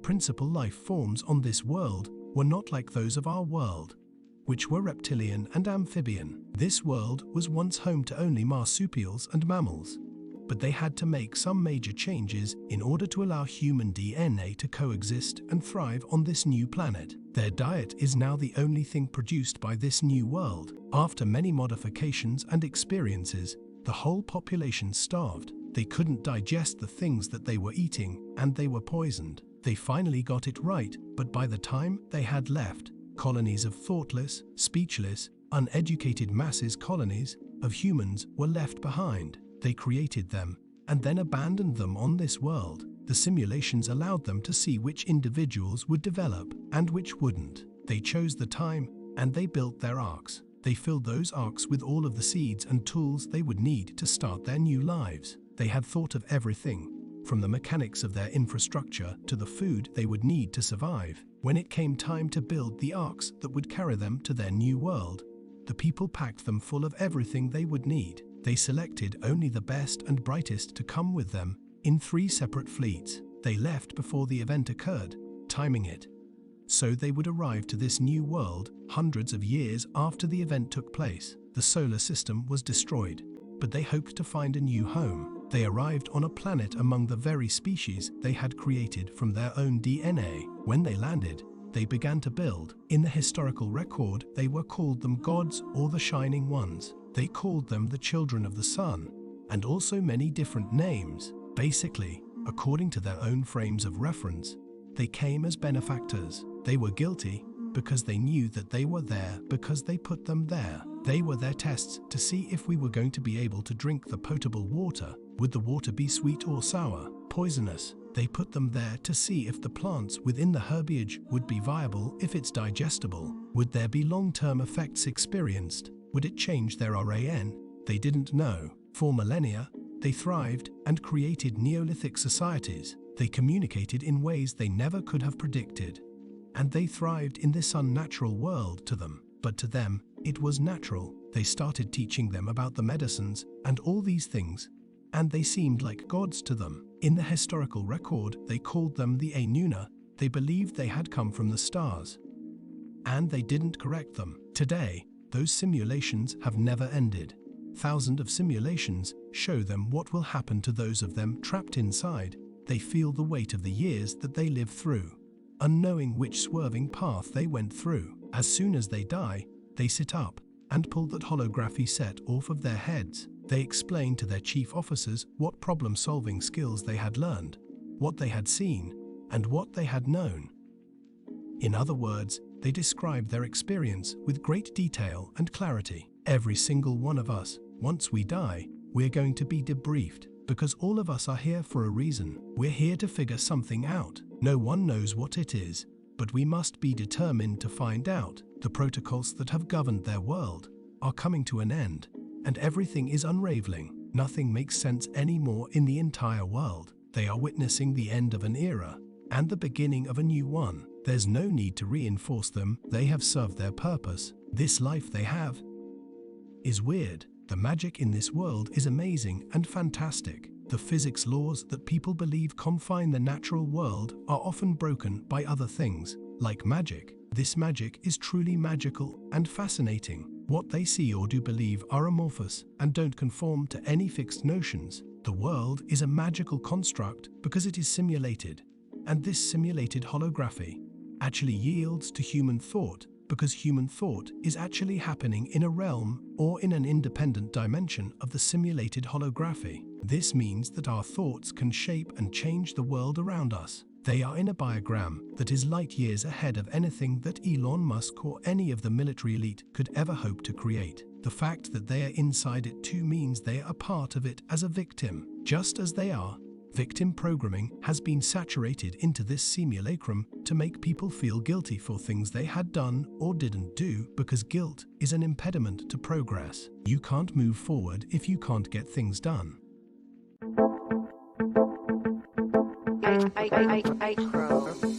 Principal life forms on this world were not like those of our world, which were reptilian and amphibian. This world was once home to only marsupials and mammals, but they had to make some major changes in order to allow human DNA to coexist and thrive on this new planet. Their diet is now the only thing produced by this new world. After many modifications and experiences, the whole population starved. They couldn't digest the things that they were eating, and they were poisoned. They finally got it right, but by the time they had left, colonies of thoughtless, speechless, uneducated masses, colonies of humans were left behind. They created them and then abandoned them on this world. The simulations allowed them to see which individuals would develop and which wouldn't. They chose the time and they built their arcs. They filled those arcs with all of the seeds and tools they would need to start their new lives. They had thought of everything, from the mechanics of their infrastructure to the food they would need to survive. When it came time to build the arcs that would carry them to their new world, the people packed them full of everything they would need. They selected only the best and brightest to come with them in 3 separate fleets. They left before the event occurred, timing it so they would arrive to this new world hundreds of years after the event took place. The solar system was destroyed, but they hoped to find a new home. They arrived on a planet among the very species they had created from their own DNA. When they landed, they began to build. In the historical record, they were called them gods or the Shining Ones. They called them the children of the sun, and also many different names. Basically, according to their own frames of reference, they came as benefactors. They were guilty because they knew that they were there because they put them there. They were their tests to see if we were going to be able to drink the potable water. Would the water be sweet or sour, poisonous? They put them there to see if the plants within the herbage would be viable, if it's digestible. Would there be long-term effects experienced? Would it change their RAN? They didn't know. For millennia, they thrived and created Neolithic societies. They communicated in ways they never could have predicted. And they thrived in this unnatural world to them. But to them, it was natural. They started teaching them about the medicines and all these things, and they seemed like gods to them. In the historical record, they called them the Anuna. They believed they had come from the stars, and they didn't correct them. Today, those simulations have never ended. Thousands of simulations show them what will happen to those of them trapped inside. They feel the weight of the years that they lived through, unknowing which swerving path they went through. As soon as they die, they sit up and pull that holography set off of their heads. They explain to their chief officers what problem-solving skills they had learned, what they had seen, and what they had known. In other words, they describe their experience with great detail and clarity. Every single one of us, once we die, we're going to be debriefed, because all of us are here for a reason. We're here to figure something out. No one knows what it is, but we must be determined to find out. The protocols that have governed their world are coming to an end, and everything is unraveling. Nothing makes sense anymore in the entire world. They are witnessing the end of an era and the beginning of a new one. There's no need to reinforce them. They have served their purpose. This life they have is weird. The magic in this world is amazing and fantastic. The physics laws that people believe confine the natural world are often broken by other things, like magic. This magic is truly magical and fascinating. What they see or do believe are amorphous and don't conform to any fixed notions. The world is a magical construct because it is simulated, and this simulated holography actually yields to human thought because human thought is actually happening in a realm or in an independent dimension of the simulated holography. This means that our thoughts can shape and change the world around us. They are in a biogram that is light years ahead of anything that Elon Musk or any of the military elite could ever hope to create. The fact that they are inside it too means they are a part of it as a victim. Just as they are, victim programming has been saturated into this simulacrum to make people feel guilty for things they had done or didn't do because guilt is an impediment to progress. You can't move forward if you can't get things done. Ichromes.